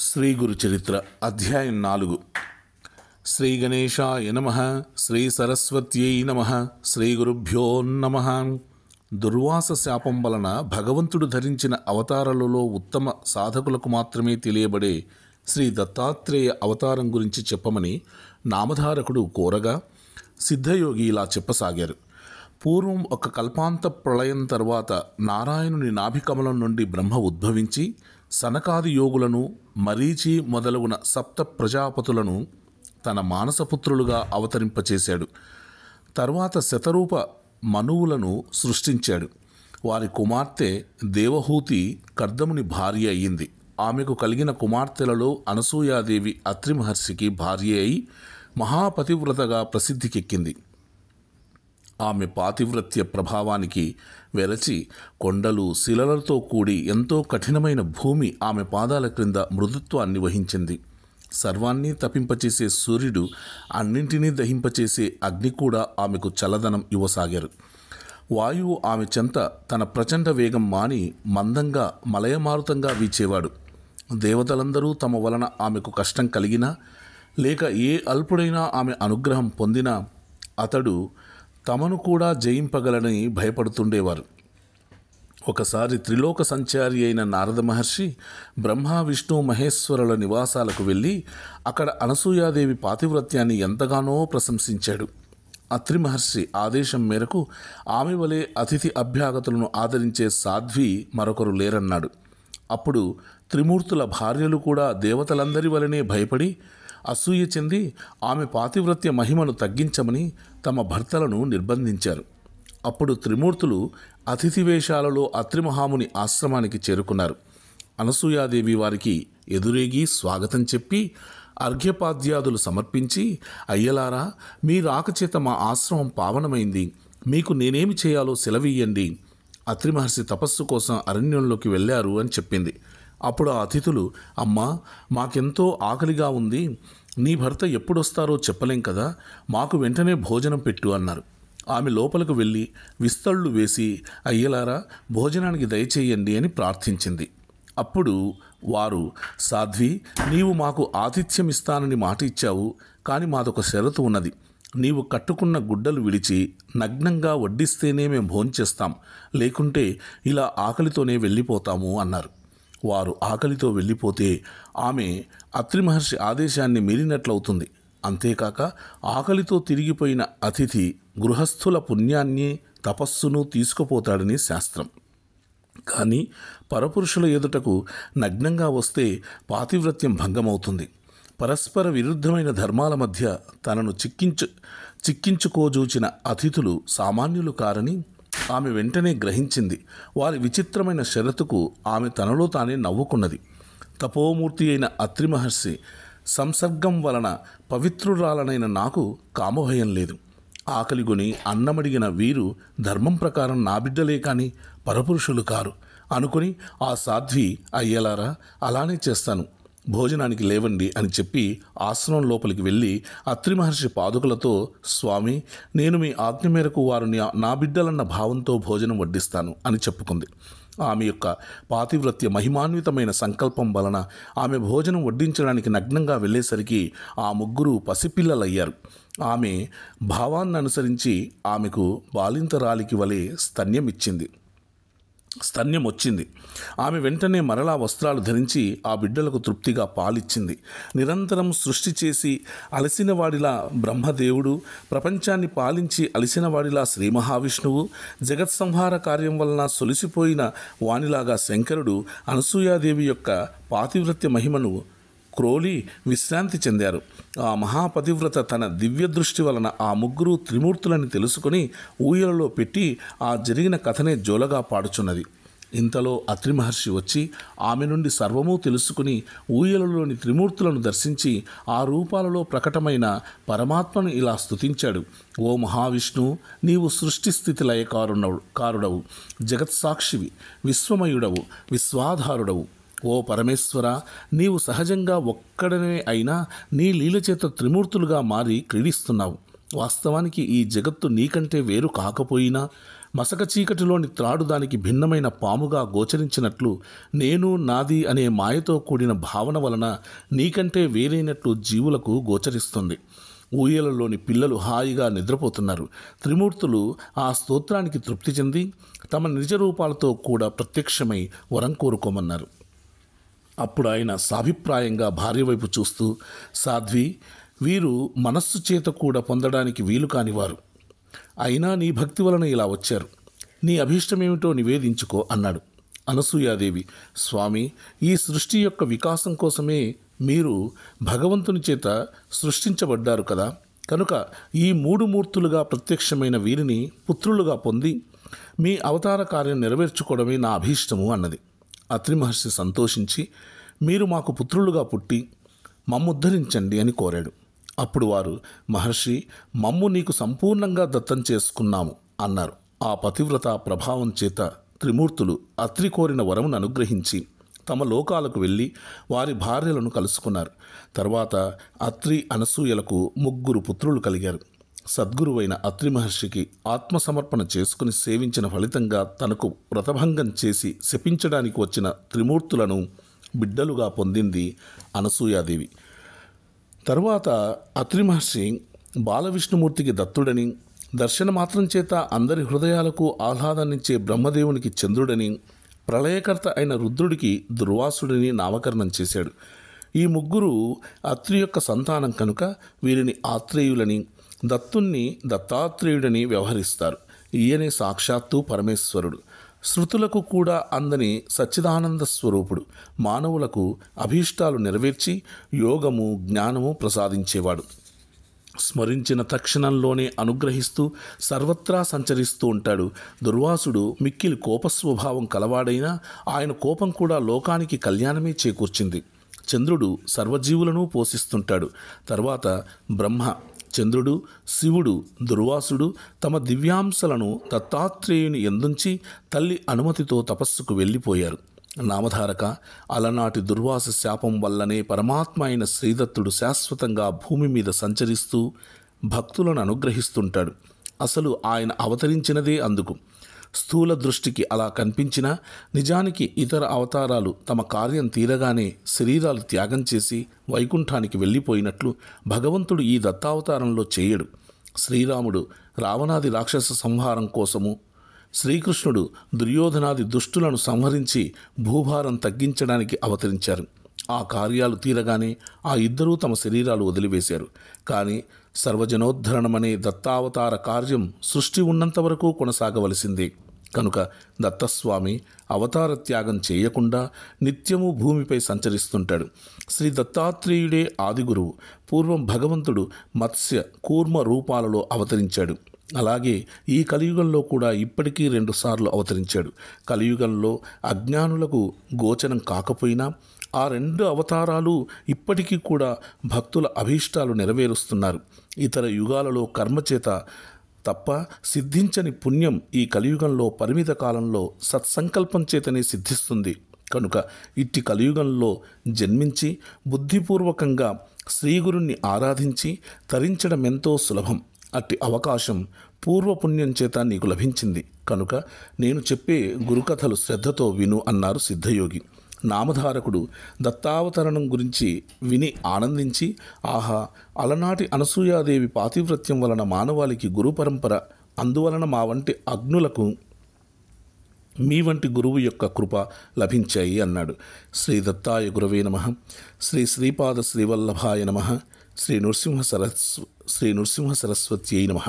శ్రీ గురు చరిత్ర అధ్యాయం 4. శ్రీ గణేశాయ నమః. శ్రీ సరస్వత్యై నమః. శ్రీ గురుభ్యో నమః. దుర్వాస శాపం వలన భగవంతుడు ధరించిన అవతారాలలో ఉత్తమ సాధకులకు మాత్రమే తెలియబడే శ్రీ దత్తాత్రేయ అవతారం గురించి చెప్పమని నామధారకుడు కోరగా సిద్ధయోగి ఇలా చెప్పసాగారు. పూర్వం ఒక కల్పాంత ప్రళయం తర్వాత నారాయణుని నాభికమలం నుండి బ్రహ్మ ఉద్భవించి సనకాది యోగులను, మరీచి మొదలగున సప్త ప్రజాపతులను తన మానసపుత్రులుగా అవతరింపచేశాడు. తర్వాత శతరూప మనువులను సృష్టించాడు. వారి కుమార్తె దేవహూతి కర్దముని భార్య అయ్యింది. ఆమెకు కలిగిన కుమార్తెలలో అనసూయాదేవి అత్రి మహర్షికి భార్య అయి మహాపతివ్రతగా ప్రసిద్ధికెక్కింది. ఆమె పాతివ్రత్య ప్రభావానికి వెరచి కొండలు, శిలలతో కూడి ఎంతో కఠినమైన భూమి ఆమె పాదాల క్రింద మృదుత్వాన్ని వహించింది. సర్వాన్ని తపింపచేసే సూర్యుడు, అన్నింటినీ దహింపచేసే అగ్ని కూడా ఆమెకు చల్లదనం ఇవ్వసాగారు. వాయువు ఆమె చెంత తన ప్రచండ వేగం మాని మందంగా మలయమారుతంగా వీచేవాడు. దేవతలందరూ తమ వలన ఆమెకు కష్టం కలిగినా లేక ఏ అల్పుడైనా ఆమె అనుగ్రహం పొందినా అతడు తమను కూడా జయింపగలనని భయపడుతుండేవారు. ఒకసారి త్రిలోక సంచారి అయిన నారద మహర్షి బ్రహ్మ, విష్ణు, మహేశ్వరుల నివాసాలకు వెళ్ళి అక్కడ అనసూయాదేవి పాతివ్రత్యాన్ని ఎంతగానో ప్రశంసించాడు. అత్రి మహర్షి ఆదేశం మేరకు ఆమె వలె అతిథి అభ్యాగతులను ఆదరించే సాధ్వి మరొకరు లేరన్నాడు. అప్పుడు త్రిమూర్తుల భార్యలు కూడా దేవతలందరి వలనే భయపడి అసూయ చెంది ఆమె పాతివ్రత్య మహిమను తగ్గించమని తమ భర్తలను నిర్బంధించారు. అప్పుడు త్రిమూర్తులు అతిథి వేషాలలో అత్రి మహాముని ఆశ్రమానికి చేరుకున్నారు. అనసూయాదేవి వారికి ఎదురేగి స్వాగతం చెప్పి అర్ఘ్యపాద్యాదులు సమర్పించి, అయ్యలారా, మీ రాకచేత మా ఆశ్రమం పావనమైంది. మీకు నేనేమి చేయాలో సెలవీయండి. అత్రి మహర్షి తపస్సు కోసం అరణ్యంలోకి వెళ్ళారు అని చెప్పింది. అప్పుడు ఆ అతిథులు, అమ్మా, మాకెంతో ఆకలిగా ఉంది. నీ భర్త ఎప్పుడొస్తారో చెప్పలేం కదా, మాకు వెంటనే భోజనం పెట్టు అన్నారు. ఆమె లోపలకు వెళ్ళి విస్తళ్ళు వేసి, అయ్యలారా, భోజనానికి దయచేయండి అని ప్రార్థించింది. అప్పుడు వారు, సాధ్వి, నీవు మాకు ఆతిథ్యమిస్తానని మాట ఇచ్చావు, కానీ మాదొక షరతు ఉన్నది. నీవు కట్టుకున్న గుడ్డలు విడిచి నగ్నంగా వడ్డిస్తేనే మేము భోంచేస్తాం, లేకుంటే ఇలా ఆకలితోనే వెళ్ళిపోతాము అన్నారు. వారు ఆకలితో వెళ్ళిపోతే ఆమె అత్రి మహర్షి ఆదేశాన్ని మీరినట్లవుతుంది. అంతేకాక ఆకలితో తిరిగిపోయిన అతిథి గృహస్థుల పుణ్యాన్ని, తపస్సును తీసుకుపోతాడని శాస్త్రం. కానీ పరపురుషుల ఎదుటకు నగ్నంగా వస్తే పాతివ్రత్యం భంగమవుతుంది. పరస్పర విరుద్ధమైన ధర్మాల మధ్య తనను చిక్కించుకోజూచిన అతిథులు సామాన్యులు కారని ఆమె వెంటనే గ్రహించింది. వారి విచిత్రమైన షరతుకు ఆమె తనలో తానే నవ్వుకున్నది. తపోమూర్తి అయిన అత్రి మహర్షి సంసర్గం వలన పవిత్రురాలనైన నాకు కామభయం లేదు. ఆకలిగొని అన్నమడిగిన వీరు ధర్మం ప్రకారం నా బిడ్డలే కాని పరపురుషులు కారు అనుకుని ఆ సాధ్వి, అయ్యలారా, అలానే చేస్తాను, భోజనానికి లేవండి అని చెప్పి ఆశ్రమం లోపలికి వెళ్ళి అత్రి మహర్షి పాదుకలతో, స్వామి, నేను మీ ఆజ్ఞ మేరకు వారిని నా బిడ్డలన్న భావంతో భోజనం వడ్డిస్తాను అని చెప్పుకుంది. ఆమె యొక్క పాతివ్రత్య మహిమాన్వితమైన సంకల్పం వలన ఆమె భోజనం వడ్డించడానికి నగ్నంగా వెళ్ళేసరికి ఆ ముగ్గురు పసిపిల్లలయ్యారు. ఆమె భావాన్ని అనుసరించి ఆమెకు బాలింతరాలికి వలె స్తన్యం వచ్చింది. ఆమె వెంటనే మరలా వస్త్రాలు ధరించి ఆ బిడ్డలకు తృప్తిగా పాలిచ్చింది. నిరంతరం సృష్టి చేసి అలసినవాడిలా బ్రహ్మదేవుడు, ప్రపంచాన్ని పాలించి అలసినవాడిలా శ్రీ మహావిష్ణువు, జగత్సంహార కార్యం వలన సొలిసిపోయిన వానిలాగా శంకరుడు అనసూయాదేవి యొక్క పాతివ్రత్య మహిమను క్రోలి విశ్రాంతి చెందారు. ఆ మహాపతివ్రత తన దివ్య దృష్టి వలన ఆ ముగ్గురు త్రిమూర్తులని తెలుసుకుని ఊయలలో పెట్టి ఆ జరిగిన కథనే జోలగా పాడుచున్నది. ఇంతలో అత్రి మహర్షి వచ్చి ఆమె నుండి సర్వమూ తెలుసుకుని ఊయలలోని త్రిమూర్తులను దర్శించి ఆ రూపాలలో ప్రకటమైన పరమాత్మను ఇలా స్తుతించాడు. ఓ మహావిష్ణు, నీవు సృష్టి స్థితి లయకారుడవు, జగత్సాక్షివి, విశ్వమయుడవు, విశ్వాధారుడవు. ఓ పరమేశ్వర, నీవు సహజంగా ఒక్కడనే అయినా నీ లీలచేత త్రిమూర్తులుగా మారి క్రీడిస్తున్నావు. వాస్తవానికి ఈ జగత్తు నీకంటే వేరు కాకపోయినా మసక చీకటిలోని త్రాడు దానికి భిన్నమైన పాముగా గోచరించినట్లు నేను నాది అనే మాయతో కూడిన భావన వలన నీకంటే వేరైనట్లు జీవులకు గోచరిస్తుంది. ఊయలలోని పిల్లలు హాయిగా నిద్రపోతున్నారు. త్రిమూర్తులు ఆ స్తోత్రానికి తృప్తి చెంది తమ నిజ రూపాలతో కూడా ప్రత్యక్షమై వరం కోరుకోమన్నారు. అప్పుడు ఆయన సాభిప్రాయంగా భార్య వైపు చూస్తూ, సాధ్వి, వీరు మనస్సు చేత కూడా పొందడానికి వీలు కానివారు. అయినా నీ భక్తి వలన ఇలా వచ్చారు. నీ అభీష్టమేమిటో నివేదించుకో అన్నాడు. అనసూయాదేవి, స్వామి, ఈ సృష్టి యొక్క వికాసం కోసమే మీరు భగవంతుని చేత సృష్టించబడ్డారు కదా. కనుక ఈ 3 మూర్తులుగా ప్రత్యక్షమైన వీరిని పుత్రులుగా పొంది మీ అవతార కార్యం నెరవేర్చుకోవడమే నా అభీష్టము అన్నది. అత్రి మహర్షి సంతోషించి, మీరు మాకు పుత్రులుగా పుట్టి మమ్ముద్ధరించండి అని కోరాడు. అప్పుడు వారు, మహర్షి, మమ్ము నీకు సంపూర్ణంగా దత్తం చేసుకున్నాము అన్నారు. ఆ పతివ్రత ప్రభావం చేత త్రిమూర్తులు అత్రి కోరిన వరమును అనుగ్రహించి తమ లోకాలకు వెళ్ళి వారి భార్యలను కలుసుకున్నారు. తర్వాత అత్రి అనసూయలకు 3 పుత్రులు కలిగారు. సద్గురువైన అత్రి మహర్షికి ఆత్మసమర్పణ చేసుకుని సేవించిన ఫలితంగా తనకు వ్రతభంగం చేసి శపించడానికి వచ్చిన త్రిమూర్తులను బిడ్డలుగా పొందింది అనసూయాదేవి. తరువాత అత్రి మహర్షి బాలవిష్ణుమూర్తికి దత్తుడని, దర్శనమాత్రం చేత అందరి హృదయాలకు ఆహ్లాదాన్నిచ్చే బ్రహ్మదేవునికి చంద్రుడని, ప్రళయకర్త అయిన రుద్రుడికి దుర్వాసుడిని నామకరణం చేశాడు. ఈ 3 అత్రి యొక్క సంతానం కనుక వీరిని ఆత్రేయులని, దత్తుణ్ణి దత్తాత్రేయుడని వ్యవహరిస్తారు. ఈయనే సాక్షాత్తు పరమేశ్వరుడు. శృతులకు కూడా అందని సచ్చిదానంద స్వరూపుడు. మానవులకు అభీష్టాలు నెరవేర్చి యోగము జ్ఞానము ప్రసాదించేవాడు. స్మరించిన తక్షణంలోనే అనుగ్రహిస్తూ సర్వత్రా సంచరిస్తూ ఉంటాడు. దుర్వాసుడు మిక్కిలి కోపస్వభావం కలవాడైనా ఆయన కోపం కూడా లోకానికి కళ్యాణమే చేకూర్చింది. చంద్రుడు సర్వజీవులను పోషిస్తుంటాడు. తర్వాత బ్రహ్మ, చంద్రుడు, శివుడు, దుర్వాసుడు తమ దివ్యాంశలను దత్తాత్రేయుని ఎందుంచి తల్లి అనుమతితో తపస్సుకు వెళ్ళిపోయారు. నామధారక, అలనాటి దుర్వాస శాపం వల్లనే పరమాత్మ అయిన శ్రీదత్తుడు శాశ్వతంగా భూమి మీద సంచరిస్తూ భక్తులను అనుగ్రహిస్తుంటాడు. అసలు ఆయన అవతరించినదే అందుకు. స్థూల దృష్టికి అలా కనిపించినా నిజానికి ఇతర అవతారాలు తమ కార్యం తీరగానే శరీరాలు త్యాగం చేసి వైకుంఠానికి వెళ్ళిపోయినట్లు భగవంతుడు ఈ దత్తావతారంలో చేయడు. శ్రీరాముడు రావణాది రాక్షస సంహారం కోసము, శ్రీకృష్ణుడు దుర్యోధనాది దుష్టులను సంహరించి భూభారం తగ్గించడానికి అవతరించారు. ఆ కార్యాలు తీరగానే ఆ ఇద్దరూ తమ శరీరాలు వదిలివేశారు. కానీ సర్వజనోద్ధరణమనే దత్తావతార కార్యం సృష్టి ఉన్నంత వరకు కొనసాగవలసిందే. కనుక దత్తస్వామి అవతార త్యాగం చేయకుండా నిత్యము భూమిపై సంచరిస్తుంటాడు. శ్రీ దత్తాత్రేయుడే ఆదిగురువు. పూర్వం భగవంతుడు మత్స్య, కూర్మ రూపాలలో అవతరించాడు. అలాగే ఈ కలియుగంలో కూడా ఇప్పటికీ 2 సార్లు అవతరించాడు. కలియుగంలో అజ్ఞానులకు గోచరం కాకపోయినా ఆ 2 అవతారాలు ఇప్పటికీ కూడా భక్తుల అభీష్టాలు నెరవేరుస్తున్నారు. ఇతర యుగాలలో కర్మచేత తప్ప సిద్ధించని పుణ్యం ఈ కలియుగంలో పరిమిత కాలంలో సత్సంకల్పం చేతనే సిద్ధిస్తుంది. కనుక ఇట్టి కలియుగంలో జన్మించి బుద్ధిపూర్వకంగా శ్రీగురుణ్ణి ఆరాధించి తరించడం ఎంతో సులభం. అట్టి అవకాశం పూర్వపుణ్యం చేత నీకు లభించింది. కనుక నేను చెప్పే గురుకథలు శ్రద్ధతో విను అన్నారు సిద్ధయోగి. నామధారకుడు దత్తావతరణం గురించి విని ఆనందించి, ఆహా, అలనాటి అనసూయాదేవి పాతివ్రత్యం వలన మానవాళికి గురు పరంపర, అందువలన మా వంటి అగ్నులకు మీ వంటి గురువు యొక్క కృప లభించాయి అన్నాడు. శ్రీ దత్తాయ గురవే నమః. శ్రీ శ్రీపాద శ్రీవల్లభాయ నమః. శ్రీ నృసింహ సరస్వత్యై నమః.